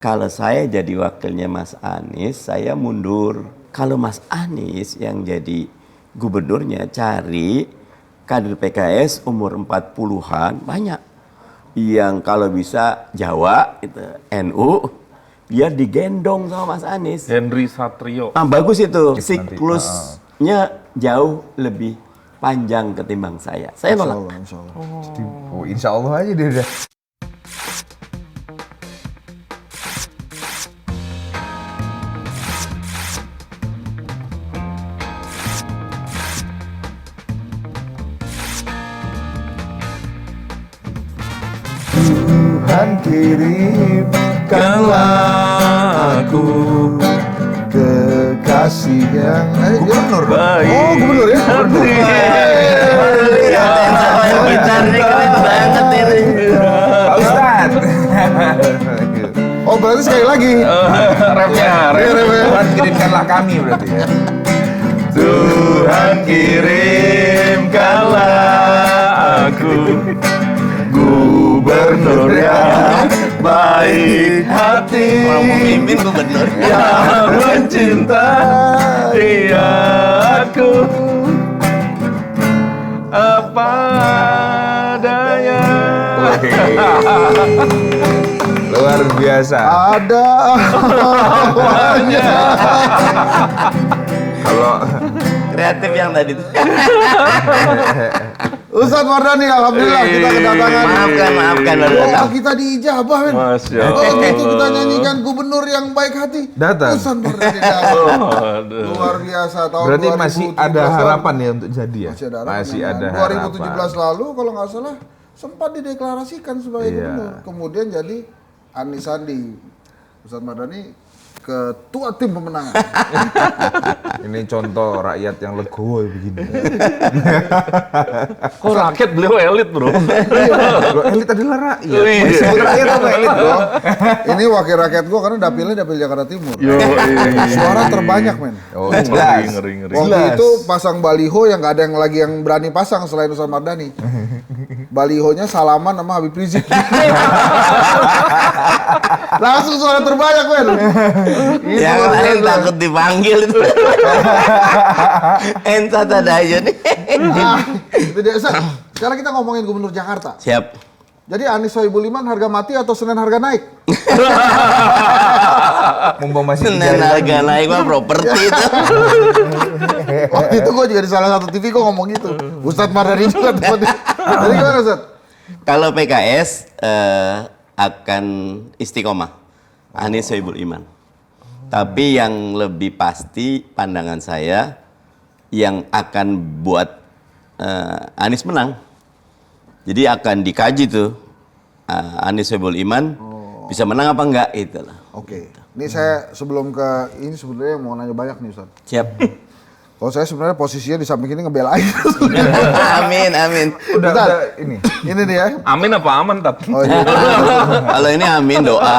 Kalau saya jadi wakilnya Mas Anies, saya mundur. Kalau Mas Anies yang jadi gubernurnya, cari kader PKS umur 40-an, banyak. Yang kalau bisa Jawa, itu NU, biar digendong sama Mas Anies. Henry Satrio. Bagus itu, siklusnya jauh lebih panjang ketimbang saya. Saya nolak. Insya Allah. Oh, insya Allah aja dia udah. Tuhan kirimkanlah aku kekasih yang gubernur. Baik. Oh, gubernur ya? Gitar ini keren banget ini. Pak Ustadz. Oh, berarti sekali lagi. Rapnya, Tuhan kirimkanlah kami berarti ya. Tuhan kirimkanlah aku gubernur yang baik hati, Orang pemimpin gubernur. yang mencintai aku apa adanya. Luar biasa. Ada awalnya. Kalau Kreatif yang tadi tuh. Ustadz Mardhani, alhamdulillah kita kedatangan. Maafkan. Doa kita diijabah, men. Masya Oh, Allah. gitu kita nyanyikan gubernur yang baik hati. Datang. Ustadz Mardhani datang. Aduh. Luar biasa tahun Berarti 2017 masih ada harapan ya untuk jadi ya? Masih ada harapan. Masih ada 2017 lalu kalau nggak salah sempat dideklarasikan sebagai Iya. gubernur. Kemudian jadi Anies Sandi. Ustadz Mardhani ketua tim pemenangan. Ini contoh rakyat yang legowo begini. Kok rakyat beliau elit bro? Loh, elit adalah rakyat. Oh, iya. Disebut rakyat apa elit, bro? Ini wakil rakyat gua karena dapilnya dapil Jakarta Timur. Yo, iya. Suara terbanyak, men. Oh, Ngeri. Waktu itu pasang baliho yang nggak ada yang lagi yang berani pasang selain Ustadz Mardhani. Balihonya salaman sama Habib Rizik. Langsung suara terbanyak, men. Yang lain takut dipanggil itu. Entar ada aja nih. Itu dia, Ustadz. Sekarang kita ngomongin gubernur Jakarta. Siap. Jadi Anies Sohibul Iman harga mati atau Senin harga naik? Mumpung masih Senin harga naik mah properti itu. Waktu itu gue juga di salah satu TV gue ngomong gitu. Ustadz Mardhani juga tempatnya. Jadi gimana, Ustadz? Kalau PKS akan istiqomah. Anies Sohibul Iman. Tapi yang lebih pasti pandangan saya yang akan buat Anies menang. Jadi akan dikaji tuh Anies Sohibul Iman bisa menang apa enggak itu lah. Oke. Ini saya sebelum ke ini sebenarnya mau nanya banyak nih, Ustadz. Siap. Kalau saya sebenarnya posisinya di samping ini ngebelain. Amin. udah ini. Ini nih ya. Amin apa aman tat? Oh, iya. Kalau ini amin doa.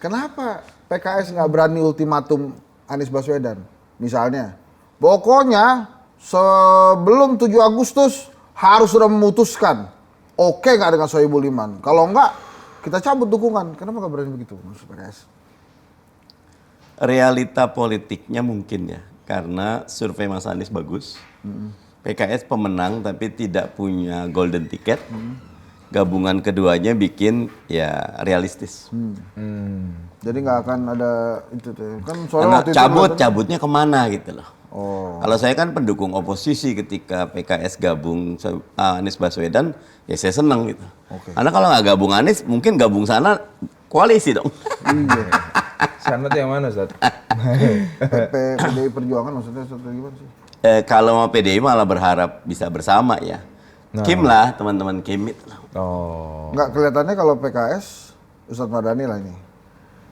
Kenapa PKS nggak berani ultimatum Anies Baswedan? Misalnya, pokoknya sebelum 7 Agustus harus sudah memutuskan. Oke nggak dengan Sohibul Iman? Kalau nggak, kita cabut dukungan. Kenapa nggak berani begitu menurut PKS? Realita politiknya mungkin ya, karena survei Mas Anies bagus. PKS pemenang tapi tidak punya golden ticket. Gabungan keduanya bikin ya realistis. Jadi nggak akan ada itu tuh. Kan Karena soalnya waktu itu cabutnya kemana gitu loh. Oh. Kalau saya kan pendukung oposisi ketika PKS gabung Anies Baswedan, ya saya senang gitu. Oke. Karena kalau nggak gabung Anies, mungkin gabung sana koalisi dong. Sana tuh yang mana, Ustaz? PDI Perjuangan maksudnya Ustadz, gimana sih? Kalau mau PDI malah berharap bisa bersama ya. Kim lah, teman-teman Kim itu lah. Oh. Nggak kelihatannya kalau PKS, Ustadz Mardhani lah ini.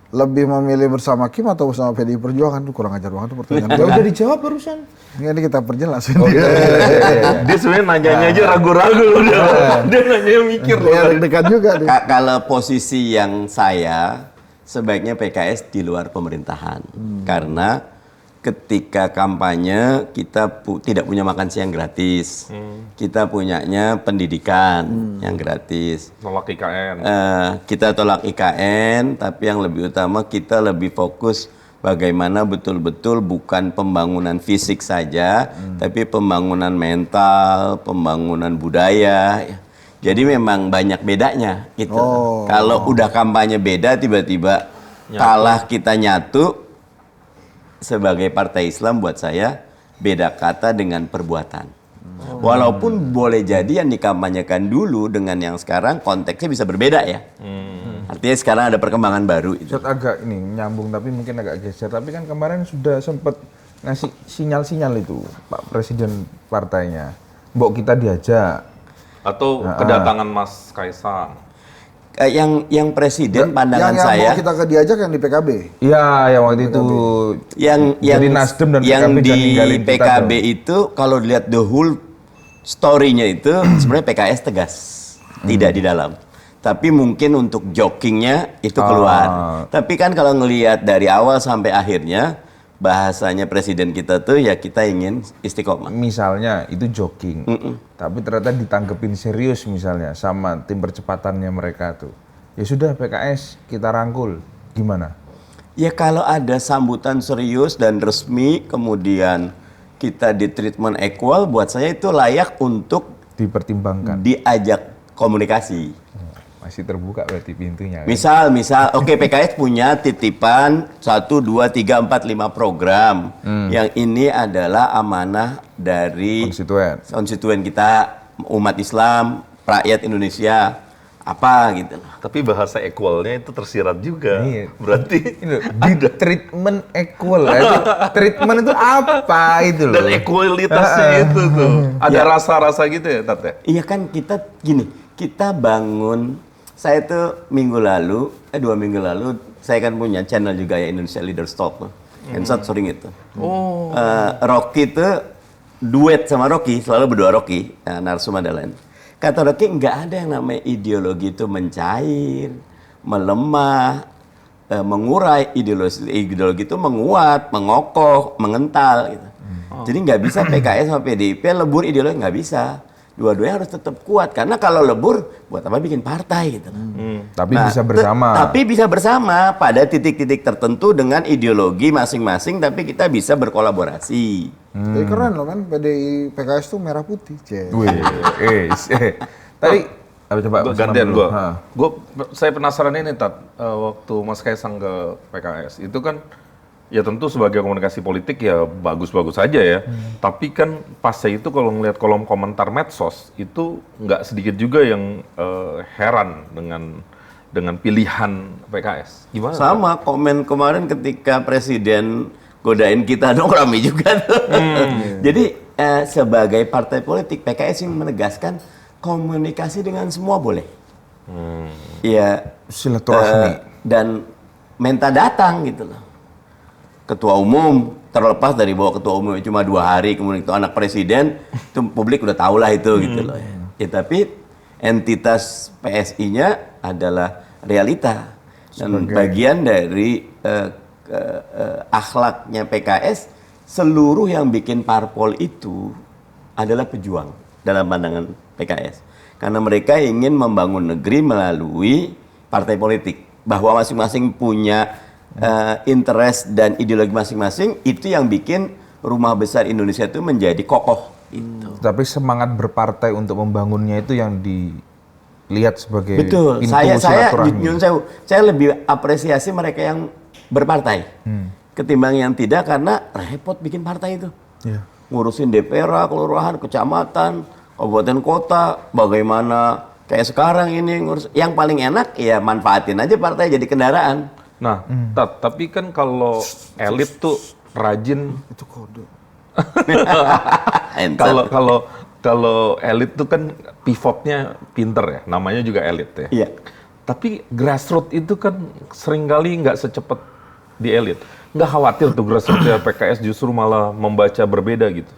Lebih memilih bersama Kim atau bersama PDI Perjuangan? Tuh kurang ajar banget tuh pertanyaan. Ya udah dijawab barusan. Ini kita perjelas. Dia sebenarnya nanyanya aja ragu-ragu udah. Dia nanya mikir loh. Ya deg-degan juga nih. Kalau posisi yang saya, sebaiknya PKS di luar pemerintahan. Karena ketika kampanye kita tidak punya makan siang gratis. Kita punyanya pendidikan yang gratis. Tolak IKN. Kita tolak IKN, tapi yang lebih utama kita lebih fokus bagaimana betul-betul bukan pembangunan fisik saja, tapi pembangunan mental, pembangunan budaya. Jadi memang banyak bedanya gitu. Kalau udah kampanye beda, tiba-tiba kalah kita nyatu. Sebagai partai Islam buat saya beda kata dengan perbuatan. Walaupun boleh jadi yang dikampanyekan dulu dengan yang sekarang konteksnya bisa berbeda ya. Artinya sekarang ada perkembangan baru. Ustadz agak ini nyambung tapi mungkin agak geser. Tapi kan kemarin sudah sempat ngasih sinyal-sinyal itu Pak Presiden partainya. Mbok kita diajak. Atau kedatangan Mas Kaisang. Yang presiden pandangan yang saya mau kita ke diajak yang di PKB. Iya, yang waktu itu yang jadi Nasdem dan yang PKB jangan di ninggalin kita PKB dong. itu kalau dilihat the whole story-nya itu sebenarnya PKS tegas tidak di dalam. Tapi mungkin untuk jokingnya itu keluar. Tapi kan kalau ngelihat dari awal sampai akhirnya bahasanya presiden kita tuh ya kita ingin istiqomah. Misalnya itu jogging, tapi ternyata ditanggepin serius misalnya sama tim percepatannya mereka tuh. Ya sudah PKS kita rangkul, gimana? Ya kalau ada sambutan serius dan resmi kemudian kita di treatment equal buat saya itu layak untuk Dipertimbangkan. diajak komunikasi. Masih terbuka berarti pintunya. Kan? Misal, oke PKS punya titipan 1, 2, 3, 4, 5 program. Yang ini adalah amanah dari konstituen kita, umat Islam, rakyat Indonesia, apa gitu. Tapi bahasa equalnya itu tersirat juga. Iya. Berarti Di treatment equal, treatment itu apa itu loh? dan equalitasnya itu tuh. Ada rasa-rasa gitu ya, Tat? Iya kan kita gini, kita bangun. Saya tuh 2 minggu lalu, saya kan punya channel juga ya Indonesia Leaders Talk. Ensat sering itu. Rocky tuh duet sama Rocky, selalu berdua Rocky, narsum adalah. Kata Rocky nggak ada yang namanya ideologi itu mencair, melemah, mengurai. Ideologi itu menguat, mengokoh, mengental. Gitu. Jadi nggak bisa PKS sama PDIP lebur ideologi, nggak bisa. Dua-duanya harus tetap kuat karena kalau lebur buat apa bikin partai gitu. Tapi bisa bersama. Tapi bisa bersama pada titik-titik tertentu dengan ideologi masing-masing tapi kita bisa berkolaborasi. Jadi keren loh men, PKS tuh merah putih. Wih, Tadi apa coba gantian gue. Saya penasaran ini Tat, waktu Mas Kaisang ke PKS itu kan ya tentu sebagai komunikasi politik ya bagus-bagus saja ya. Tapi kan pasca itu kalau ngelihat kolom komentar medsos itu nggak sedikit juga yang heran dengan pilihan PKS. Gimana? Sama komen kemarin ketika Presiden godain kita dong rame juga tuh. Jadi sebagai partai politik PKS yang menegaskan komunikasi dengan semua boleh. Ya silaturahmi dan minta datang gitu loh. Ketua umum terlepas dari bahwa ketua umum cuma 2 hari kemudian itu anak presiden itu publik udah tahu lah itu gitu loh ya. Tapi entitas PSI-nya adalah realita dan bagian dari akhlaknya PKS. Seluruh yang bikin parpol itu adalah pejuang dalam pandangan PKS karena mereka ingin membangun negeri melalui partai politik bahwa masing-masing punya interest dan ideologi masing-masing itu yang bikin rumah besar Indonesia itu menjadi kokoh. Itu. Tapi semangat berpartai untuk membangunnya itu yang dilihat sebagai betul. Pintu Saya lebih apresiasi mereka yang berpartai ketimbang yang tidak karena repot bikin partai itu. Ngurusin DPR, kelurahan, kecamatan, kabupaten kota, bagaimana kayak sekarang ini ngurus. Yang paling enak ya manfaatin aja partai jadi kendaraan. Nah, tapi kan kalau elit tuh rajin Itu kode. kalau elit tuh kan pivotnya pinter ya, namanya juga elit ya. Iya. Tapi grassroots itu kan seringkali nggak secepat di elit. Nggak khawatir tuh grassroots PKS justru malah membaca berbeda gitu.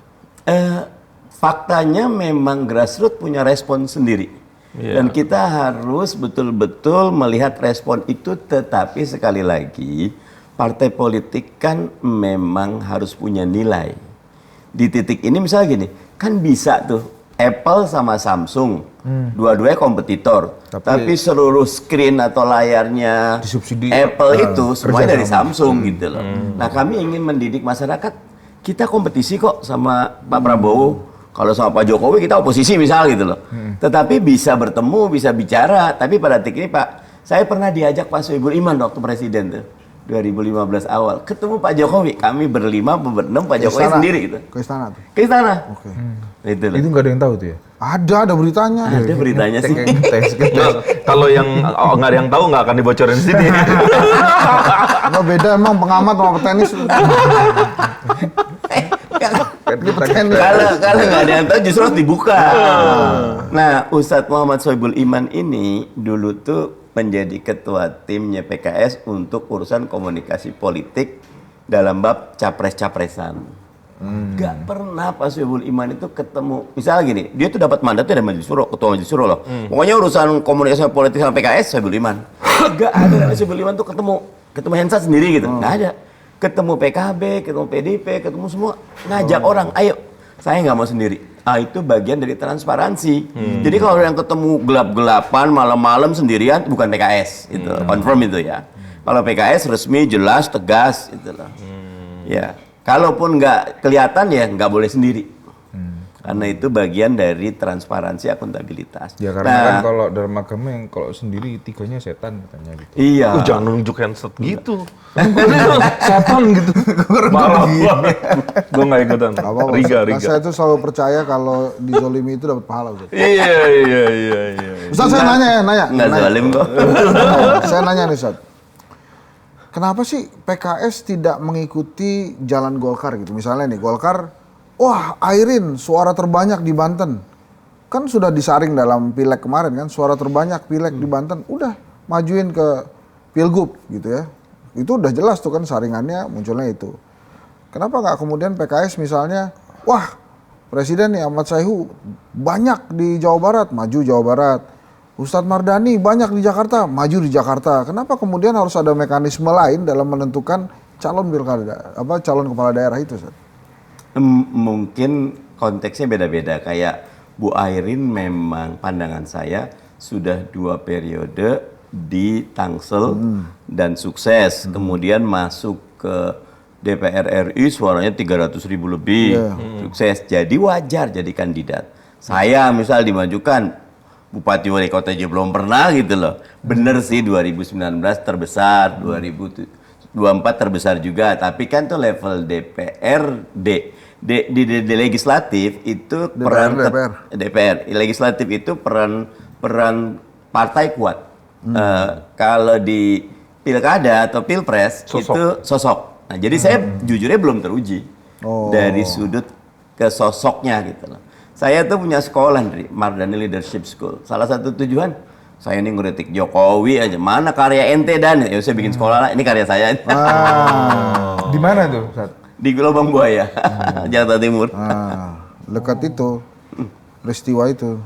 Faktanya memang grassroots punya respon sendiri. Dan kita harus betul-betul melihat respon itu, tetapi sekali lagi partai politik kan memang harus punya nilai. Di titik ini misalnya gini, kan bisa tuh Apple sama Samsung, dua-duanya kompetitor, tapi seluruh screen atau layarnya Disubsidi. Apple itu semuanya dari kerjasama. Samsung gitu loh. Nah kami ingin mendidik masyarakat, kita kompetisi kok sama Pak Prabowo. Kalau sama Pak Jokowi kita oposisi misal gitu loh. Tetapi bisa bertemu, bisa bicara. Tapi pada titik ini Pak, saya pernah diajak Pak Soebul Iman waktu presiden tuh. 2015 awal ketemu Pak Jokowi, kami berlima berenam, Pak Jokowi sendiri gitu. Ke istana tuh. Ke istana. Oke. Itu loh. Itu nggak ada yang tahu tuh ya? Ada beritanya. Ada beritanya sih. Nah, kalau yang nggak ada yang tahu nggak akan dibocorin di sini. Nggak beda emang pengamat sama petenis. Ini petenis. Kalau nggak ada yang tahu justru harus dibuka. Nah, Ustadz Muhammad Soebul Iman ini dulu tuh menjadi ketua timnya PKS untuk urusan komunikasi politik dalam bab capres-capresan. Gak pernah Pak Soebul Iman itu ketemu, misalnya gini, dia tuh dapat mandatnya dari Majelis Syuro, ketua Majelis Syuro loh. Pokoknya urusan komunikasi politik sama PKS Soebul Iman. Gak ada Soebul Iman tuh ketemu Hensa sendiri gitu, nggak ada. Ketemu PKB, ketemu PDIP, ketemu semua, ngajak orang, ayo, saya nggak mau sendiri. Itu bagian dari transparansi. Jadi kalau yang ketemu gelap-gelapan, malam-malam sendirian, bukan PKS, itu confirm itu ya. Kalau PKS resmi, jelas, tegas, itu loh. Ya. Kalaupun nggak kelihatan ya nggak boleh sendiri, karena itu bagian dari transparansi akuntabilitas. Ya karena kan kalau dalam agama yang kalau sendiri tiganya setan katanya gitu. Iya. Jangan nunjuk handset gitu. Setan gitu. Malah gue nggak ikutan. Gak apa-apa. Riga. Saya tuh selalu percaya kalau dizolimi itu dapat pahala. Ustaz. Iya. Ustaz saya nanya. Nggak zalim kok. Saya nanya nih Ustaz. Kenapa sih PKS tidak mengikuti jalan Golkar gitu? Misalnya nih Golkar, wah Airin suara terbanyak di Banten. Kan sudah disaring dalam pileg kemarin kan, suara terbanyak pileg di Banten. Udah majuin ke Pilgub gitu ya. Itu udah jelas tuh kan saringannya munculnya itu. Kenapa nggak kemudian PKS misalnya, wah Presiden nih Ahmad Saihu banyak di Jawa Barat, maju Jawa Barat. Ustadz Mardani banyak di Jakarta, maju di Jakarta. Kenapa kemudian harus ada mekanisme lain dalam menentukan calon pilkada, calon kepala daerah itu, Ustadz? Mungkin konteksnya beda-beda. Kayak Bu Airin memang pandangan saya sudah 2 periode di Tangsel dan sukses. Kemudian masuk ke DPR RI suaranya 300.000 lebih, sukses. Jadi wajar jadi kandidat. Saya misal dimajukan Bupati Wali Kota aja belum pernah gitu loh. Bener sih 2019 terbesar, 2024 terbesar juga. Tapi kan tuh level DPRD. Di legislatif itu DPR. Legislatif itu peran partai kuat. Kalau di pilkada atau pilpres itu sosok. Nah, jadi saya jujurnya belum teruji dari sudut ke sosoknya gitu loh. Saya tuh punya sekolah dari Mardani Leadership School. Salah satu tujuan saya ini ngeritik Jokowi aja. Mana karya ente dan ya saya bikin sekolah lah. Ini karya saya. Di mana tuh, Ustaz? Di Lubang Buaya, Jakarta Timur. Dekat itu peristiwa itu.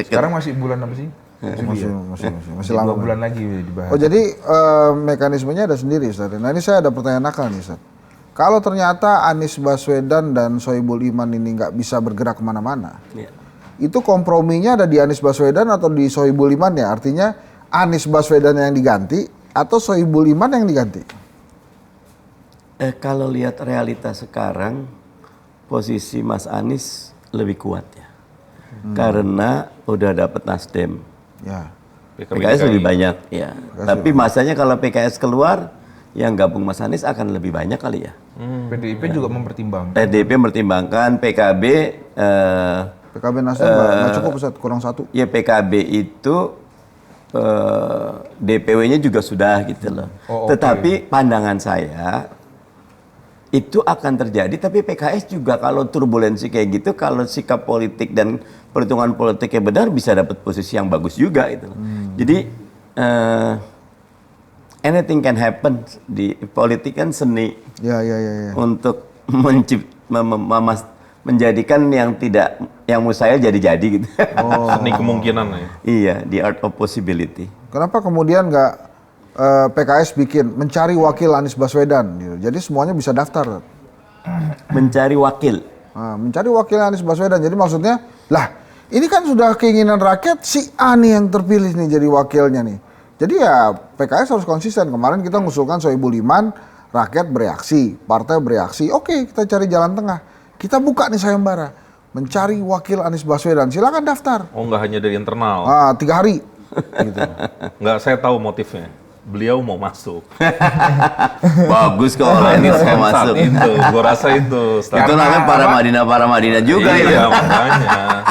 Sekarang masih bulan apa sih? Masih lama. 2 bulan lagi dibahas. Oh jadi mekanismenya ada sendiri, Ustaz. Nah ini saya ada pertanyaan nakal nih, Ustaz. Kalau ternyata Anies Baswedan dan Soebul Iman ini nggak bisa bergerak kemana-mana, itu komprominya ada di Anies Baswedan atau di Soebul Iman ya? Artinya Anies Baswedan yang diganti atau Soebul Iman yang diganti? Kalau lihat realitas sekarang, posisi Mas Anies lebih kuat ya, karena udah dapet Nasdem. Ya. PKS lebih banyak ya. Tapi masanya kalau PKS keluar, yang gabung Mas Anies akan lebih banyak kali ya. PDIP juga mempertimbangkan. PDIP mempertimbangkan, PKB Nasdem nggak cukup, Ustaz, kurang 1. ya PKB itu DPW-nya juga sudah gitu loh. Tetapi pandangan saya itu akan terjadi, tapi PKS juga kalau turbulensi kayak gitu, kalau sikap politik dan perhitungan politiknya benar bisa dapat posisi yang bagus juga gitu loh. Jadi anything can happen di politik kan seni. Ya. Untuk menjadikan yang mustahil jadi gitu. Seni kemungkinan ya. Iya, the art of possibility. Kenapa kemudian nggak PKS bikin mencari wakil Anies Baswedan, gitu. Jadi semuanya bisa daftar. Mencari wakil. Nah, mencari wakil Anies Baswedan. Jadi maksudnya, lah ini kan sudah keinginan rakyat si A nih yang terpilih nih jadi wakilnya nih. Jadi ya PKS harus konsisten. Kemarin kita ngusulkan Soebul Iman, rakyat bereaksi, partai bereaksi. Oke, kita cari jalan tengah. Kita buka nih sayembara, mencari wakil Anies Baswedan. Silakan daftar. Oh, nggak hanya dari internal. 3 hari. Gitu. Nggak, saya tahu motifnya. Beliau mau masuk. Bagus kalau Anies mau masuk. Itu, gua rasa itu. Itu namanya para Madinah juga itu. Iya, makanya.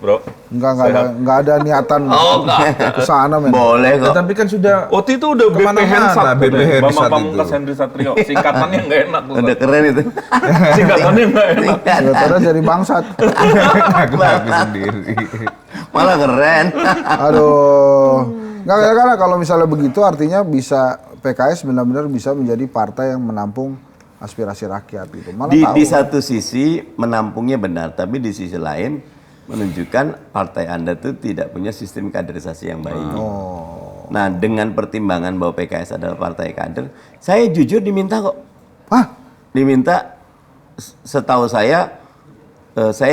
Bro. Enggak ada niatan ke sana, men. Boleh Ya, kok. tapi kan sudah Waktu itu udah BP Kemana-mana Hensat. BP Hensat Bambang itu. Pamungkas Henry Satrio. Singkatannya nggak enak. tuh, Udah Tat. keren itu. Singkatannya nggak enak. Daripada jadi bangsat. ngaku sendiri. Malah keren. Aduh. Nggak, karena kalau misalnya begitu artinya bisa PKS benar-benar bisa menjadi partai yang menampung aspirasi rakyat gitu. Malah tahu. Di satu sisi menampungnya benar, tapi di sisi lain menunjukkan partai Anda tuh tidak punya sistem kaderisasi yang baik. Nah, dengan pertimbangan bahwa PKS adalah partai kader, saya jujur diminta kok. Hah? Diminta, setahu saya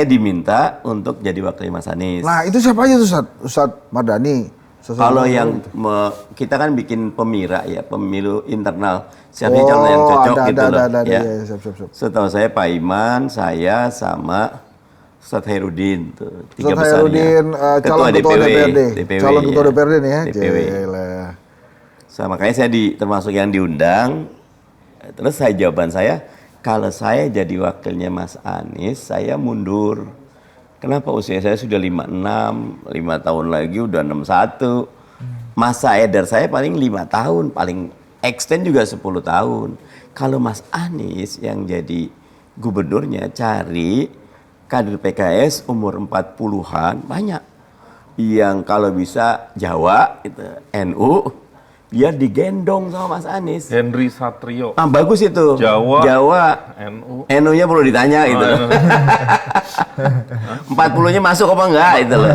diminta untuk jadi wakil Mas Anies. Nah, itu siapa aja tuh, Ustadz Mardhani? Kalau yang kita kan bikin pemira ya, pemilu internal. Siapa calon yang cocok gitu loh. ada, Ya. ya, siap. Setahu saya Pak Iman, saya sama Ustadz Hairudin tuh, tiga Ustadz besarnya. Hairudin, calon ketua DPRD. Calon ketua ya. DPRD nih ya. DPW. Jelah. Makanya saya termasuk yang diundang. Terus jawaban saya, kalau saya jadi wakilnya Mas Anies, saya mundur. Kenapa? Usia saya sudah 56, 5 tahun lagi udah 61. Masa edar saya paling 5 tahun, paling extend juga 10 tahun. Kalau Mas Anies yang jadi gubernurnya, cari kader PKS umur 40-an, banyak. Yang kalau bisa Jawa, itu NU, biar digendong sama Mas Anies. Henry Satrio. Bagus itu. Jawa. NU. NU-nya perlu ditanya gitu. 40-nya masuk apa enggak itu loh.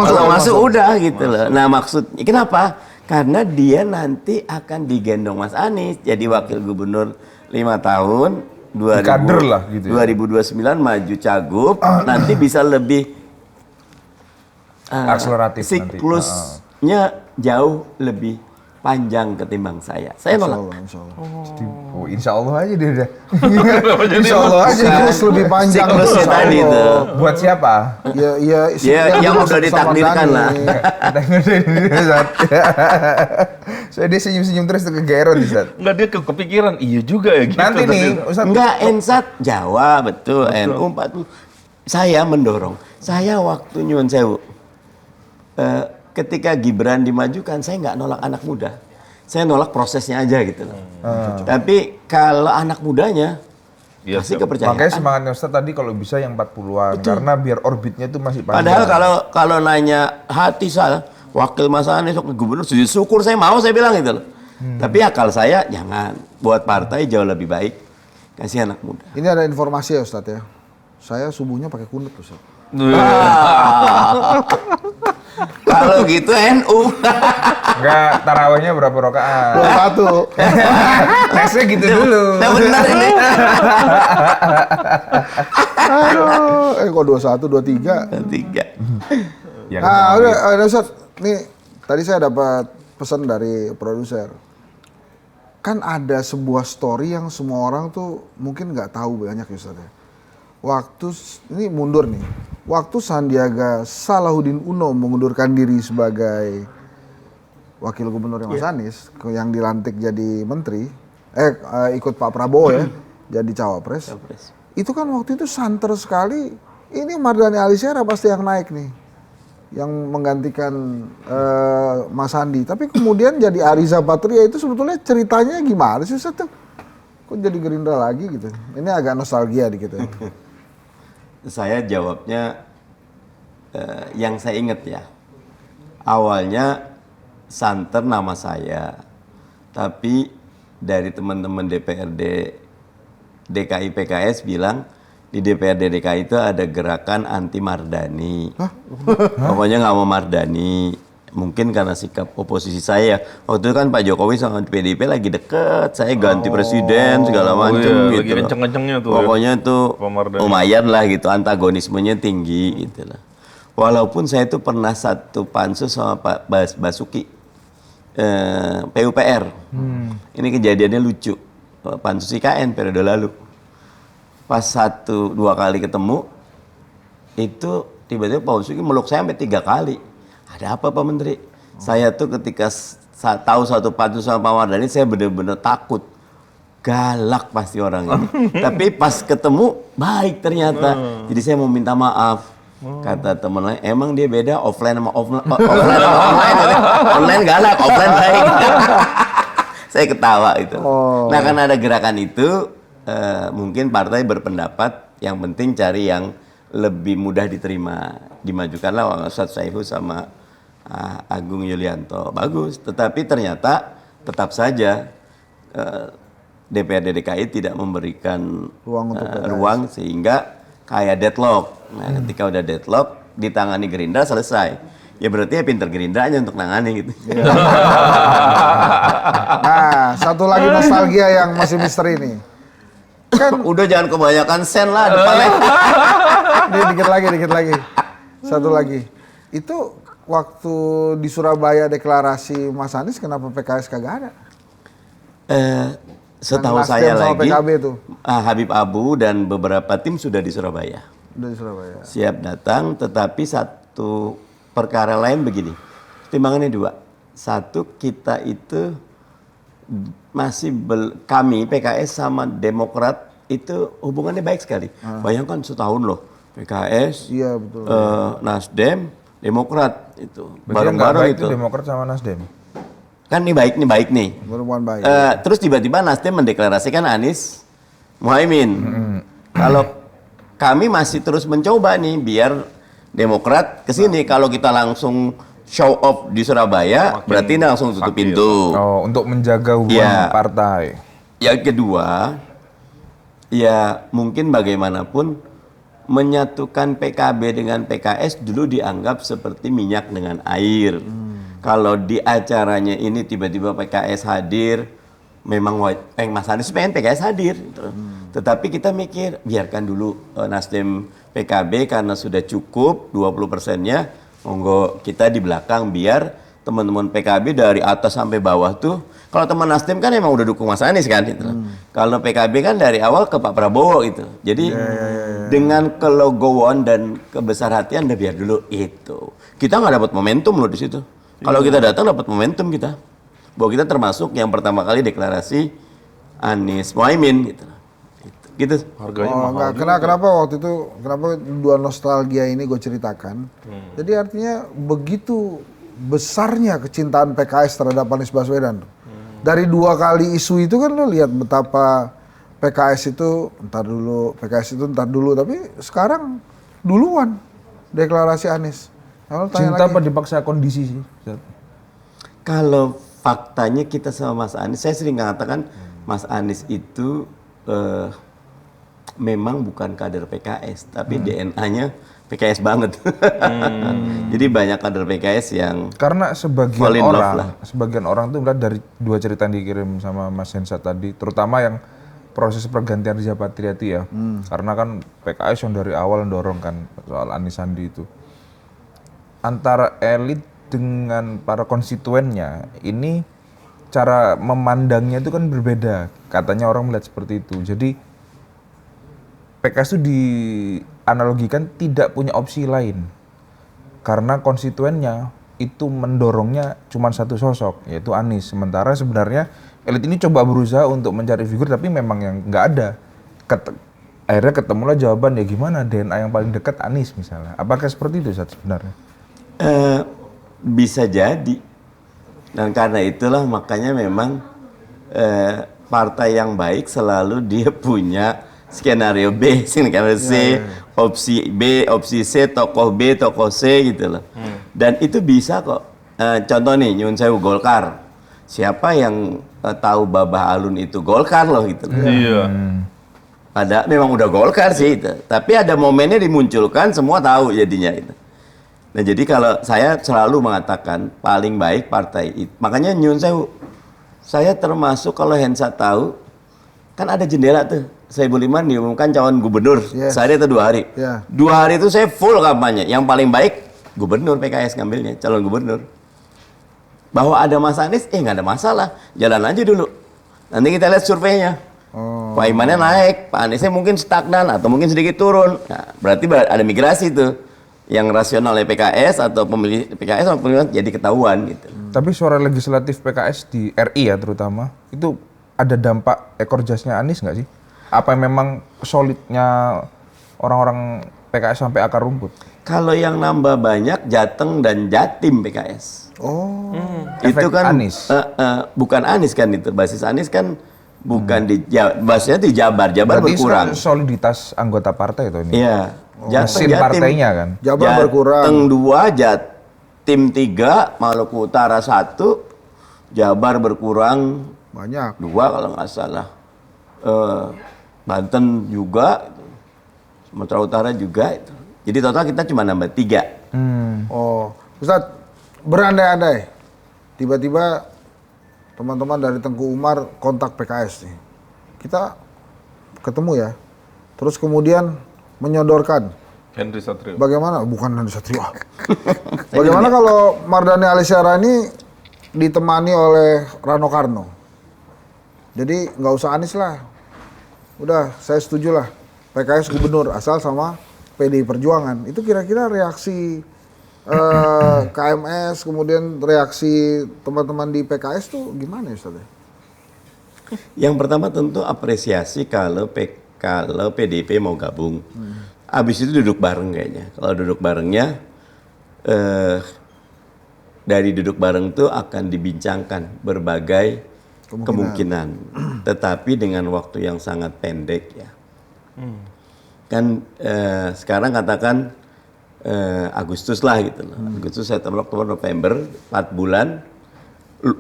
Kalau masuk udah gitu loh. Nah, maksudnya kenapa? Karena dia nanti akan digendong Mas Anies jadi wakil gubernur 5 tahun. Kader lah gitu ya. 2029 maju cagup, nanti bisa lebih Akseleratif nanti. siklusnya jauh lebih panjang ketimbang saya. Saya nolak. Oh, insya Allah aja dia udah. Insya Allah aja siklus lebih panjang. Siklusnya Insya tadi Allah. tuh. Buat siapa? Ya, yang udah ditakdirkan lah. Kita ngadain Zat. Saya dia senyum-senyum terus tuh kegeeran nih, Zat. Enggak, dia kepikiran. Iya juga ya gitu. Nanti nih, Ustaz. Enggak, Ensat Jawa betul, NU 40. Saya mendorong. Saya waktu nyuwun sewu. Ketika Gibran dimajukan, saya nggak nolak anak muda. Saya nolak prosesnya aja gitu loh. Tapi kalau anak mudanya, Iya, kasih siap. kepercayaan. Makanya semangatnya Ustaz tadi kalau bisa yang 40-an. Karena biar orbitnya tuh masih panjang. Padahal kalau nanya hati saya, wakil Mas Anies, wakil gubernur, sujud syukur saya mau, saya bilang gitu loh. Tapi akal saya jangan, buat partai jauh lebih baik. Kasih anak muda. Ini ada informasi ya Ustadz ya. Saya subuhnya pakai kunut Ustadz. Kalau gitu NU. Enggak, tarawihnya berapa rakaat? 21. Tesnya gitu dulu. Nah benar ini. Aduh, kok 21, 23. Tiga. Yang Udah Ustadz. Nih, tadi saya dapat pesan dari produser. Kan ada sebuah story yang semua orang tuh mungkin nggak tahu banyak ya Ustadz ya. Ini mundur nih. Waktu Sandiaga Salahuddin Uno mengundurkan diri sebagai wakil gubernur Mas Anies, yang dilantik jadi menteri, ikut Pak Prabowo ya, jadi cawapres. Itu kan waktu itu santer sekali. Ini Mardhani Alisera pasti yang naik nih, yang menggantikan Mas Sandi. Tapi kemudian jadi Ariza Patria, itu sebetulnya ceritanya gimana sih Ustaz tuh? Kok jadi Gerindra lagi gitu? Ini agak nostalgia dikit ya. Saya jawabnya yang saya ingat ya. Awalnya santer nama saya. Tapi dari teman-teman DPRD DKI PKS bilang di DPRD DKI itu ada gerakan anti Mardhani. Pokoknya nggak mau Mardhani. mungkin karena sikap oposisi saya. Waktu itu kan Pak Jokowi sama PDIP lagi deket, saya ganti presiden segala macam iya, gitu. lagi kenceng-kencengnya tuh ya. Pokoknya tuh Pak Mardhani. lumayan lah gitu, antagonismenya tinggi gitu lah. Walaupun saya tuh pernah satu pansus sama Pak Basuki, PUPR. Ini kejadiannya lucu, pansus IKN periode lalu. Pas 1-2 kali ketemu, itu tiba-tiba Pak Basuki meluk saya sampai 3 kali. Ada apa Pak Menteri? Saya tuh ketika tahu satu pansus sama Pak Mardhani, saya benar-benar takut. Galak pasti orang ini. Tapi pas ketemu, baik ternyata. Jadi saya mau minta maaf. Kata temen lain, emang dia beda offline sama offline sama online. Online galak, offline baik. Saya ketawa itu. Nah karena ada gerakan itu, mungkin partai berpendapat yang penting cari yang lebih mudah diterima. Dimajukanlah Wang Ustadz Saihu sama Agung Yulianto. Bagus, tetapi ternyata tetap saja DPRD DKI tidak memberikan ruang sehingga kayak deadlock. Nah ketika udah deadlock, ditangani Gerindra selesai. Ya berarti ya pinter Gerindra aja untuk nangani gitu. Nah, satu lagi nostalgia yang masih misteri ini. Kan Udah jangan kebanyakan sen lah depannya. Ini dikit lagi. Satu lagi. Itu waktu di Surabaya deklarasi Mas Anies, kenapa PKS kagak ada? Setahu Nasdem saya sama lagi, PKB tuh. Habib Abu dan beberapa tim sudah di Surabaya. Udah di Surabaya. Siap datang, tetapi satu perkara lain begini. Pertimbangannya 2. Satu, kita itu masih kami PKS sama Demokrat itu hubungannya baik sekali. Bayangkan setahun loh, PKS, Iya betul. Nasdem, Demokrat itu Berarti yang nggak bareng-bareng baik itu. Demokrat sama Nasdem. Kan ini baik nih. Berhubungan baik. Terus tiba-tiba Nasdem mendeklarasikan Anies Muhaimin. Kalau kami masih terus mencoba nih biar Demokrat kesini. Kalau kita langsung show off di Surabaya, berarti ini langsung tutup pintu. Oh, untuk menjaga hubungan Iya. partai. Yang kedua, ya mungkin bagaimanapun menyatukan PKB dengan PKS dulu dianggap seperti minyak dengan air. Kalau di acaranya ini tiba-tiba PKS hadir, memang Mas Anies pengen PKS hadir. Gitu. Tetapi kita mikir, biarkan dulu Nasdem PKB karena sudah cukup 20%-nya, monggo kita di belakang biar teman-teman PKB dari atas sampai bawah tuh, kalau teman Nasdem kan emang udah dukung Mas Anies kan gitu. Kalau PKB kan dari awal ke Pak Prabowo gitu. Jadi dengan kelegowoan dan kebesarhatian udah biar dulu itu. Kita nggak dapat momentum loh di situ. Kalau kita datang dapat momentum kita. Bahwa kita termasuk yang pertama kali deklarasi Anies Muhaimin gitu. Gitu. Harganya mahal. Kenapa waktu itu, kenapa 2 nostalgia ini gue ceritakan? Jadi artinya begitu besarnya kecintaan PKS terhadap Anies Baswedan. Dari 2 kali isu itu kan lo lihat betapa PKS itu entar dulu, tapi sekarang duluan deklarasi Anies. Nah, Cinta apa dipaksa kondisi sih? Kalau faktanya kita sama Mas Anies, saya sering mengatakan Mas Anies itu memang bukan kader PKS, tapi DNA-nya PKS banget. Jadi banyak kader PKS yang Karena fall in love lah. sebagian orang tuh melihat dari 2 cerita yang dikirim sama Mas Hensa tadi, terutama yang proses pergantian Riza Patriati ya. Karena kan PKS yang dari awal dorong kan soal Anies Sandi itu. Antara elit dengan para konstituennya ini cara memandangnya itu kan berbeda. Katanya orang melihat seperti itu. Jadi PKS itu dianalogikan tidak punya opsi lain. Karena konstituennya itu mendorongnya cuma satu sosok, yaitu Anies. Sementara sebenarnya elit ini coba berusaha untuk mencari figur, tapi memang yang nggak ada. Akhirnya ketemulah jawaban, ya gimana DNA yang paling dekat Anies misalnya. Apakah seperti itu Ustadz sebenarnya? Bisa jadi. Dan karena itulah makanya memang partai yang baik selalu dia punya skenario B, skenario C, opsi B, opsi C, tokoh B, tokoh C gitu loh. Dan itu bisa kok. Contoh nih, nyun sewu Golkar. Siapa yang tahu Babah Alun itu Golkar loh gitu loh. Iya. Memang udah Golkar sih itu. Tapi ada momennya dimunculkan, semua tahu jadinya itu. Nah jadi kalau saya selalu mengatakan paling baik partai itu. Makanya nyun saya termasuk kalau Hensa tahu, kan ada jendela tuh. Soebul Iman diumumkan calon gubernur Yes. sehari atau 2 hari. Yeah. 2 hari itu saya full kampanye. Yang paling baik gubernur PKS ngambilnya, calon gubernur. Bahwa ada Mas Anies, nggak ada masalah. Jalan aja dulu. Nanti kita lihat surveinya. Pak Imannya naik, Pak Aniesnya mungkin stagnan atau mungkin sedikit turun. Nah, berarti ada migrasi tuh. Yang rasional oleh PKS atau pemilih PKS atau pemilih jadi ketahuan gitu. Tapi suara legislatif PKS di RI ya terutama, itu ada dampak ekor jasnya Anies nggak sih? Apa memang solidnya orang-orang PKS sampai akar rumput? Kalau yang nambah banyak Jateng dan Jatim PKS. Oh. Itu Efek kan Anies. bukan Anies kan itu. Basis Anies kan bukan basisnya di Jabar. Jabar Berarti berkurang. soliditas anggota partai itu ini. Iya. Mesin partainya kan. Jabar berkurang. Jateng 2, Jatim 3, Maluku Utara 1, Jabar berkurang Banyak. 2 kalau nggak salah. Banten juga, Sumatera Utara juga itu. Jadi total kita cuma nambah 3. Oh, Ustadz, berandai-andai tiba-tiba teman-teman dari Tengku Umar kontak PKS nih. Kita ketemu ya. Terus kemudian menyodorkan Henry Satrio. bagaimana, bukan Henry Satrio. Bagaimana kalau Mardhani Alisera ini ditemani oleh Rano Karno? Jadi nggak usah Anies lah. Udah, saya setuju lah. PKS gubernur asal sama PDI Perjuangan. Itu kira-kira reaksi KMS, kemudian reaksi teman-teman di PKS tuh gimana ya Ustaz? Yang pertama tentu apresiasi kalau PDIP mau gabung. Abis itu duduk bareng kayaknya. Kalau duduk barengnya, dari duduk bareng itu akan dibincangkan berbagai kemungkinan. Tetapi dengan waktu yang sangat pendek ya. Kan sekarang katakan Agustus lah gitu loh. Agustus, September, Oktober, November, 4 bulan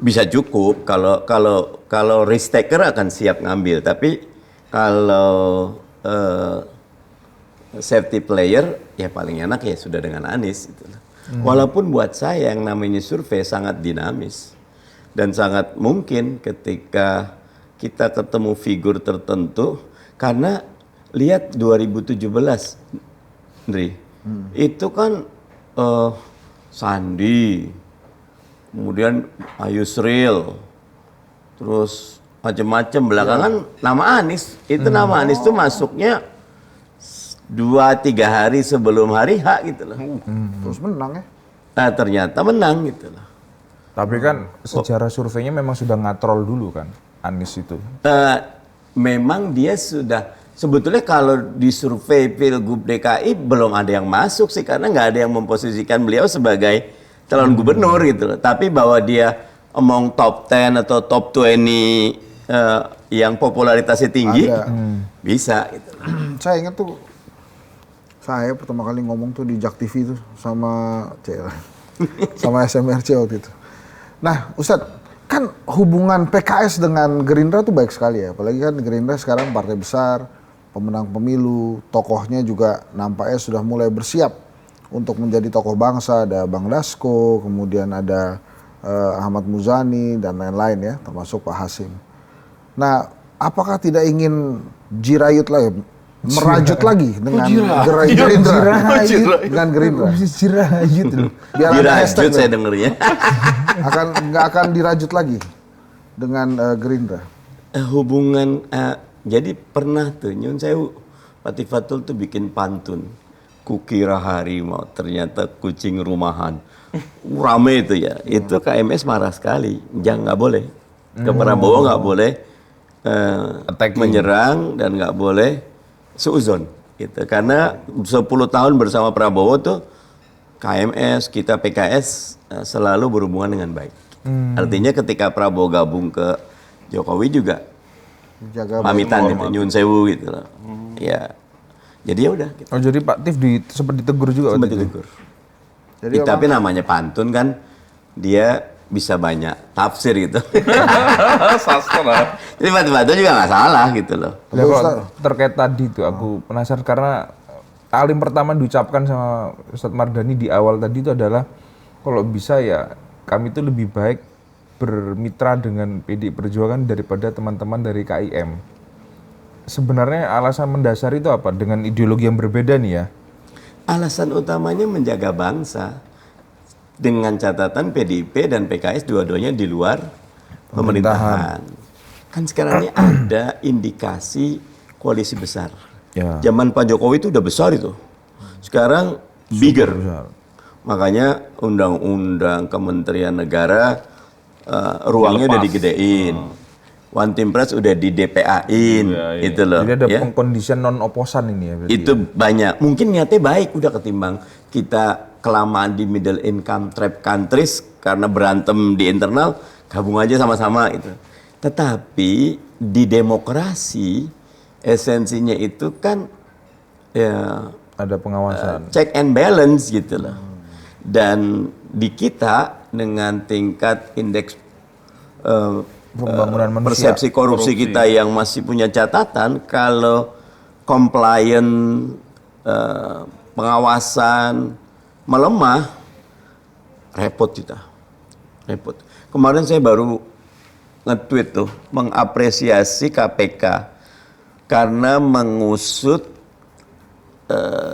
bisa cukup. Kalau risk taker akan siap ngambil. Tapi kalau safety player ya paling enak ya sudah dengan Anies gitu loh. Walaupun buat saya yang namanya survei sangat dinamis dan sangat mungkin ketika kita ketemu figur tertentu, karena lihat 2017 Ndri, itu kan Sandi, kemudian Yusril, terus macam-macam belakangan nama Anies. Itu nama Anies tuh masuknya 2-3 hari sebelum hari H gitu loh. Terus menang ya? Nah ternyata menang gitu loh. Tapi kan secara surveinya memang sudah ngatrol dulu kan Anies itu. Memang dia sudah, sebetulnya kalau di survei Pilgub DKI belum ada yang masuk sih, karena nggak ada yang memposisikan beliau sebagai calon gubernur gitu loh. Tapi bahwa dia among top 10 atau top 20 yang popularitasnya tinggi, bisa gitu. Saya ingat tuh, saya pertama kali ngomong tuh di Jak TV tuh sama sama SMRC waktu itu. Nah, Ustadz, kan hubungan PKS dengan Gerindra tuh baik sekali ya. Apalagi kan Gerindra sekarang partai besar, pemenang pemilu, tokohnya juga nampaknya sudah mulai bersiap untuk menjadi tokoh bangsa. Ada Bang Dasko, kemudian ada Ahmad Muzani dan lain-lain ya, termasuk Pak Hasim. Nah, apakah tidak ingin jirayut lagi, merajut lagi dengan Gerindra? Dengan Gerindra. Jirayut loh. Biar ada hashtag Dirajut saya dengernya. nggak akan dirajut lagi dengan Gerindra. Hubungan, jadi pernah tuh Nyun Sewu, Pak Tifatul tuh bikin pantun. Kukira harimau, ternyata kucing rumahan. Rame itu ya. Itu KMS marah sekali. Jangan, nggak boleh. Ke Prabowo nggak boleh menyerang dan nggak boleh seuzon. Gitu. Karena 10 tahun bersama Prabowo tuh KMS, kita PKS selalu berhubungan dengan baik. Artinya ketika Prabowo gabung ke Jokowi juga Jaga pamitan gitu, nyun sewu gitu loh. Ya. Jadi ya udah gitu. Oh jadi Pak Tif sempat ditegur juga Sempat waktu itu? ditegur. Jadi Tapi namanya pantun kan dia bisa banyak tafsir gitu. Sastra. Jadi pantun juga nggak salah gitu loh. Ya, kalau terkait tadi tuh aku penasaran karena paling pertama diucapkan sama Ustadz Mardhani di awal tadi itu adalah kalau bisa ya kami itu lebih baik bermitra dengan PDI Perjuangan daripada teman-teman dari KIM. Sebenarnya alasan mendasar itu apa? Dengan ideologi yang berbeda nih ya. Alasan utamanya menjaga bangsa. Dengan catatan PDIP dan PKS dua-duanya di luar pemerintahan. Kan sekarang ini ada indikasi koalisi besar. Ya. Zaman Pak Jokowi itu udah besar itu. Sekarang bigger. besar. Makanya undang-undang Kementerian Negara ruangnya udah digedein. One Team Press udah di DPA-in, itu loh. Jadi ada ya. pengkondisian non oposan ini ya. Berarti Itu banyak. Mungkin niatnya baik udah ketimbang kita kelamaan di middle income trap countries karena berantem di internal, gabung aja sama-sama itu. Tetapi di demokrasi esensinya itu kan ya ada pengawasan. check and balance gitu loh. Dan di kita dengan tingkat indeks Pembangunan manusia. persepsi korupsi kita yang masih punya catatan, kalau compliant pengawasan melemah, repot kita. Repot. Kemarin saya baru nge-tweet tuh mengapresiasi KPK karena mengusut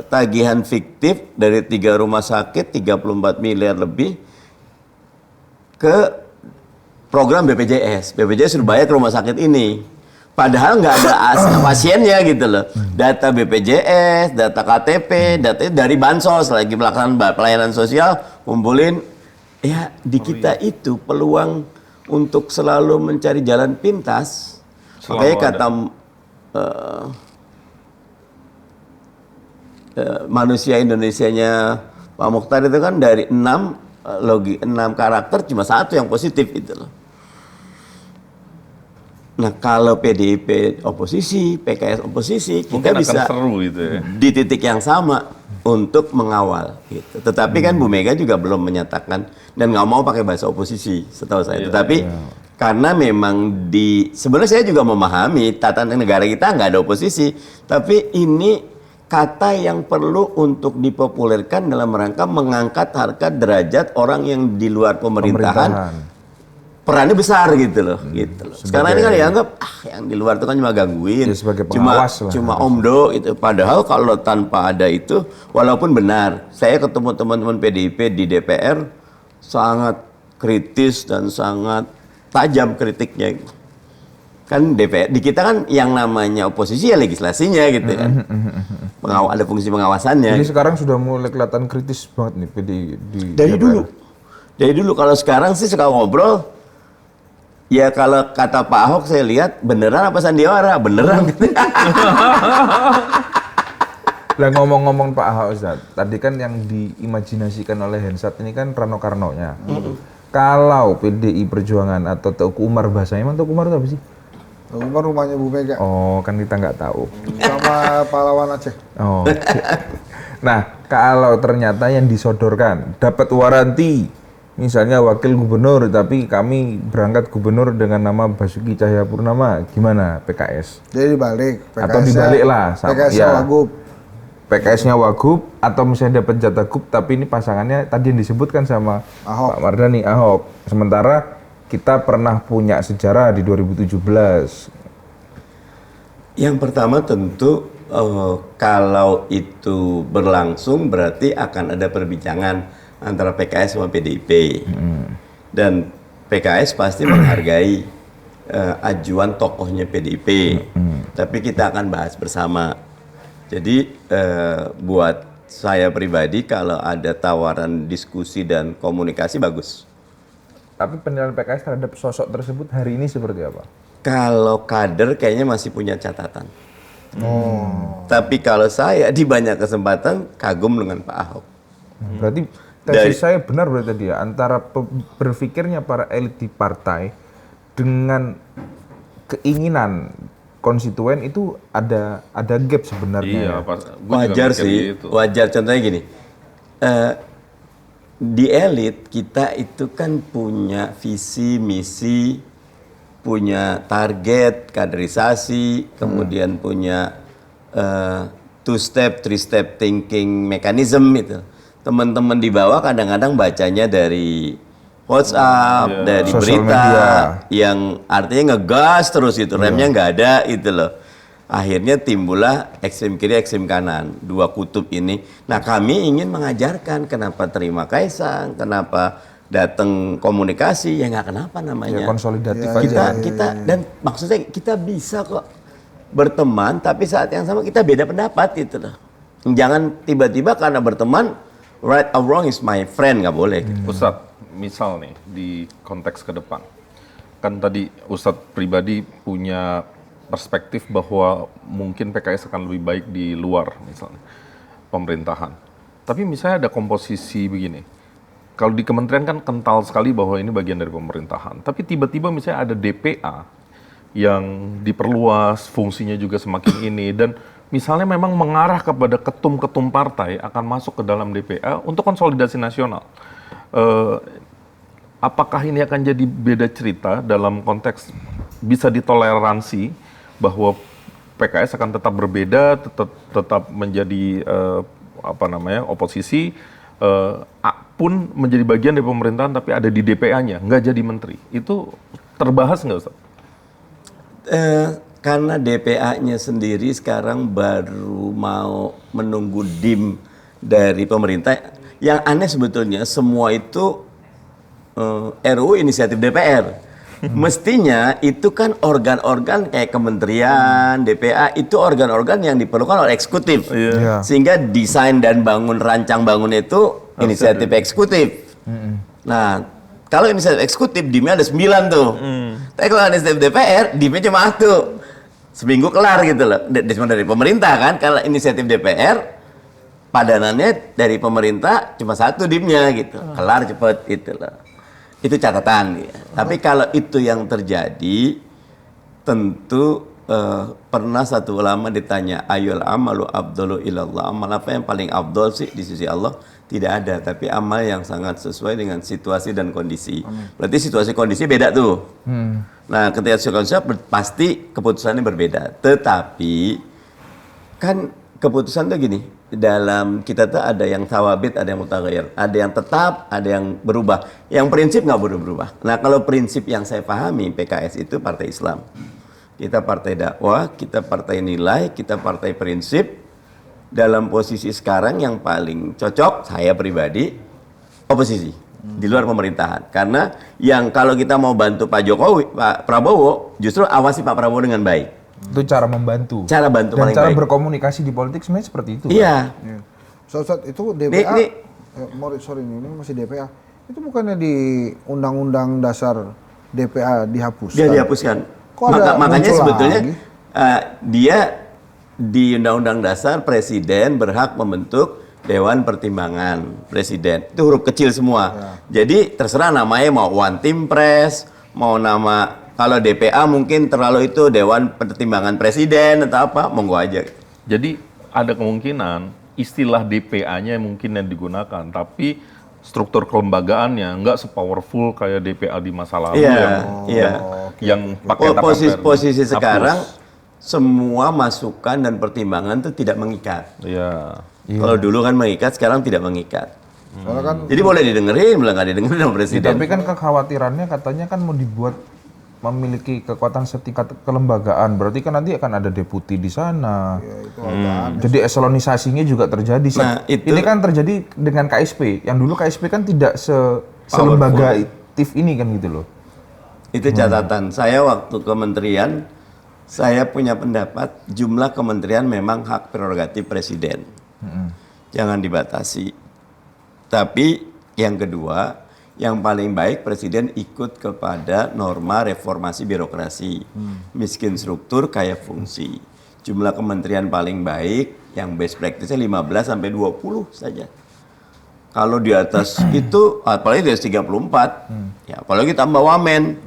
tagihan fiktif dari 3 rumah sakit 34 miliar lebih ke program BPJS. BPJS sudah bayar ke rumah sakit ini. Padahal nggak ada pasiennya gitu loh. Data BPJS, data KTP, data dari Bansos lagi melakukan pelayanan sosial, kumpulin. Ya di kita itu peluang untuk selalu mencari jalan pintas. Makanya kata manusia Indonesianya Pak Mokhtar itu kan dari 6 karakter cuma 1 yang positif itu loh. Nah kalau PDIP oposisi, PKS oposisi, kita Mungkin bisa akan seru gitu ya. di titik yang sama untuk mengawal gitu. Tetapi kan Bu Mega juga belum menyatakan dan nggak mau pakai bahasa oposisi setahu saya. Tetapi karena memang sebenarnya saya juga memahami tatanan negara kita nggak ada oposisi, tapi ini kata yang perlu untuk dipopulerkan dalam rangka mengangkat harkat derajat orang yang di luar pemerintahan. Perannya besar gitu loh, gitu loh. Sekarang ini kan dianggap yang di luar itu kan cuma gangguin, Ya, sebagai pengawas lah. cuma omdo gitu. Padahal kalau tanpa ada itu, walaupun benar, saya ketemu teman-teman PDIP di DPR sangat kritis dan sangat tajam kritiknya. Kan DPR di kita kan yang namanya oposisi ya legislasinya gitu kan, ada fungsi pengawasannya. Jadi sekarang sudah mulai kelihatan kritis banget nih di Dari DPR. dulu kalau sekarang sih suka ngobrol. Ya kalau kata Pak Ahok saya lihat beneran apa sandiwara? Beneran. Lah ngomong-ngomong Pak Ahok Ustaz, tadi kan yang diimajinasikan oleh Hensat ini kan Rano Karnonya. Kalau PDI Perjuangan atau Teuku Umar bahasanya, emang Teuku Umar itu apa sih? Teuku Umar rumahnya Bu Mega. Oh, kan kita nggak tahu. Sama pahlawan Aceh. Oh. Nah, kalau ternyata yang disodorkan dapat waranti, misalnya wakil gubernur, tapi kami berangkat gubernur dengan nama Basuki Cahayapurnama, gimana PKS? Jadi dibalik. Atau dibalik lah, PKS-nya Wagub. PKS-nya Wagub, atau misalnya dapat jatah Gub, tapi ini pasangannya tadi yang disebutkan sama Ahok. Pak Mardhani, Ahok. Sementara kita pernah punya sejarah di 2017. Yang pertama tentu kalau itu berlangsung berarti akan ada perbincangan antara PKS sama PDIP. Dan PKS pasti menghargai ajuan tokohnya PDIP. Tapi kita akan bahas bersama. Jadi buat saya pribadi kalau ada tawaran diskusi dan komunikasi bagus. Tapi penilaian PKS terhadap sosok tersebut hari ini seperti apa? Kalau kader kayaknya masih punya catatan. Tapi kalau saya di banyak kesempatan kagum dengan Pak Ahok. Berarti tesis saya benar berarti tadi ya, antara berpikirnya para elit di partai dengan keinginan konstituen itu ada gap sebenarnya. Iya, ya. Pak. Gua juga Wajar mikir sih, gitu. wajar. Contohnya gini, di elit kita itu kan punya visi, misi, punya target, kaderisasi, kemudian punya two step, three step thinking mechanism itu. Teman-teman di bawah kadang-kadang bacanya dari WhatsApp, dari Sosial berita media. yang artinya ngegas terus itu, remnya nggak ada itu loh. Akhirnya timbullah ekstrem kiri, ekstrem kanan, dua kutub ini. Nah, kami ingin mengajarkan kenapa terima Kaisang, kenapa datang komunikasi, ya nggak kenapa namanya. Ya konsolidatif aja. Kita dan maksudnya kita bisa kok berteman, tapi saat yang sama kita beda pendapat itu loh. Jangan tiba-tiba karena berteman, right or wrong is my friend, nggak boleh. Ustadz, misal nih di konteks ke depan, kan tadi Ustadz pribadi punya perspektif bahwa mungkin PKS akan lebih baik di luar misalnya pemerintahan. Tapi misalnya ada komposisi begini, kalau di kementerian kan kental sekali bahwa ini bagian dari pemerintahan, tapi tiba-tiba misalnya ada DPA yang diperluas, fungsinya juga semakin ini, dan misalnya memang mengarah kepada ketum-ketum partai akan masuk ke dalam DPA untuk konsolidasi nasional. Apakah ini akan jadi beda cerita dalam konteks bisa ditoleransi bahwa PKS akan tetap berbeda, tetap menjadi oposisi, pun menjadi bagian dari pemerintahan tapi ada di DPA-nya, nggak jadi menteri. Itu terbahas nggak Ustaz? Karena DPA-nya sendiri sekarang baru mau menunggu DIM dari pemerintah. Yang aneh sebetulnya semua itu RUU inisiatif DPR. Mestinya itu kan organ-organ kayak kementerian, DPA itu organ-organ yang diperlukan oleh eksekutif. Iya. Sehingga desain dan rancang bangun itu inisiatif eksekutif. Nah, kalau inisiatif eksekutif DIM-nya ada 9 tuh. Tapi kalau inisiatif DPR, DIM-nya cuma 1. Seminggu kelar gitu loh. Cuma dari pemerintah kan. Kalau inisiatif DPR, padanannya dari pemerintah cuma 1 DIM-nya gitu. Kelar cepet gitu loh. Itu catatan ya. Tapi kalau itu yang terjadi, tentu pernah satu ulama ditanya, ayul amalu abdulu ilallah, amal apa yang paling abdul sih di sisi Allah? Tidak ada, tapi amal yang sangat sesuai dengan situasi dan kondisi. Berarti situasi kondisi beda tuh. Nah, ketika situasi kondisi pasti keputusannya berbeda. Tetapi kan keputusan tuh gini, dalam kita tuh ada yang thawabit, ada yang mutaghayyir, ada yang tetap, ada yang berubah. Yang prinsip nggak berubah. Nah, kalau prinsip yang saya pahami PKS itu partai Islam. Kita partai dakwah, kita partai nilai, kita partai prinsip. Dalam posisi sekarang yang paling cocok saya pribadi oposisi di luar pemerintahan. Karena yang kalau kita mau bantu Pak Jokowi, Pak Prabowo, justru awasi Pak Prabowo dengan baik. Itu cara membantu. Cara bantu dan paling cara baik. berkomunikasi di politik sebenarnya seperti itu. Iya. Ustadz, itu DPA, Ini- sorry ini masih DPA. Itu bukannya di Undang-Undang Dasar DPA dihapuskan? Dia dihapuskan. Kok ada Makanya muncul sebetulnya lagi? dia di Undang-Undang Dasar Presiden berhak membentuk Dewan Pertimbangan Presiden. Itu huruf kecil semua. Jadi terserah namanya mau One Team Press, mau nama kalau DPA mungkin terlalu itu Dewan Pertimbangan Presiden atau apa, monggo aja. Jadi ada kemungkinan istilah DPA-nya mungkin yang digunakan, tapi struktur kelembagaannya nggak sepowerful kayak DPA di masa lalu yang pakai Posisi hapus. sekarang semua masukan dan pertimbangan itu tidak mengikat. Iya. Kalau dulu kan mengikat, sekarang tidak mengikat. Soalnya kan Jadi boleh didengerin, boleh nggak didengerin sama Ya, presiden. tapi kan kekhawatirannya katanya kan mau dibuat memiliki kekuatan setingkat kelembagaan. Berarti kan nanti akan ada deputi di sana. itu agak aneh. Jadi eselonisasinya juga terjadi. Nah, itu- Ini kan terjadi dengan KSP. Yang dulu KSP kan tidak selembagatif ini kan gitu loh. Itu catatan saya waktu kementerian, saya punya pendapat jumlah kementerian memang hak prerogatif presiden. Jangan dibatasi. Tapi yang kedua, yang paling baik presiden ikut kepada norma reformasi birokrasi. Miskin struktur, kaya fungsi. Jumlah kementerian paling baik, yang best practice-nya 15 sampai 20 saja. Kalau di atas itu, apalagi di atas 34, ya apalagi tambah wamen,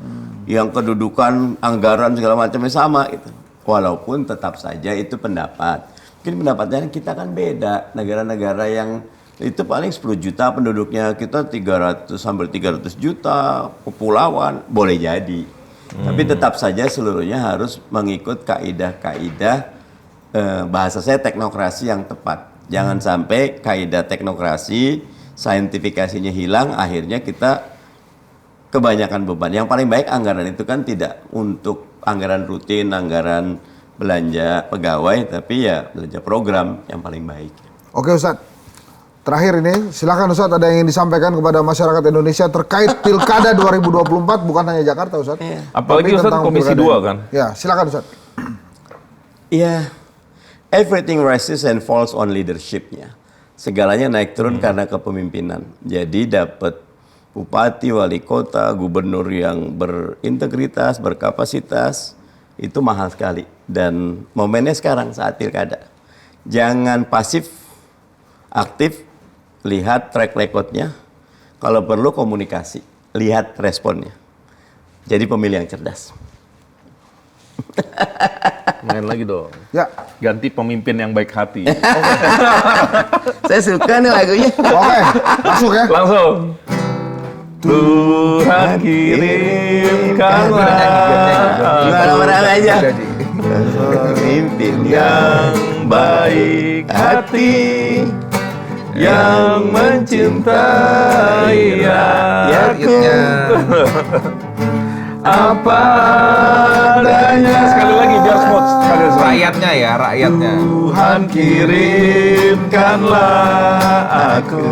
yang kedudukan anggaran segala macamnya sama gitu. Walaupun tetap saja itu pendapat. Mungkin pendapatnya kita kan beda. Negara-negara yang itu paling 10 juta penduduknya, kita 300 sampai 300 juta, kepulauan, boleh jadi. Tapi tetap saja seluruhnya harus mengikut kaidah-kaidah bahasa saya teknokrasi yang tepat. Jangan sampai kaidah teknokrasi, saintifikasinya hilang, akhirnya kita kebanyakan beban. Yang paling baik anggaran itu kan tidak untuk anggaran rutin, anggaran belanja pegawai, tapi ya belanja program yang paling baik. Oke Ustadz, terakhir ini silakan Ustadz, ada yang ingin disampaikan kepada masyarakat Indonesia terkait Pilkada 2024, bukan hanya Jakarta Ustadz. Apalagi tapi Ustadz tentang Komisi Pilkada 2 ini. kan. Ya, silakan Ustadz. Ya, everything rises and falls on leadership-nya. Segalanya naik turun karena kepemimpinan. Jadi dapat bupati, wali kota, gubernur yang berintegritas, berkapasitas, itu mahal sekali. Dan momennya sekarang saat pilkada. Jangan pasif, aktif, lihat track record-nya. Kalau perlu komunikasi, lihat responnya. Jadi pemilih yang cerdas. Main lagi dong. Ya, Ganti pemimpin yang baik hati. Saya suka nih lagunya. oke, masuk ya. Langsung. Tuhan kirimkanlah Orang-orang aja. pemimpin yang baik hati, yang mencintai rakyatnya. Apa adanya. Sekali lagi biar smooth. Sekali lagi. Rakyatnya ya, rakyatnya. Tuhan kirimkanlah aku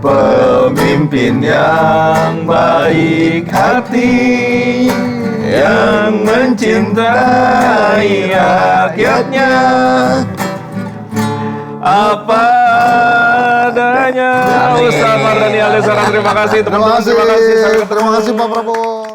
pemimpin yang baik hati, yang mencintai rakyatnya. Apa adanya. Ustaz Mardhani Alisera, terima kasih teman-teman. Terima kasih. Terima kasih Pak Prabowo.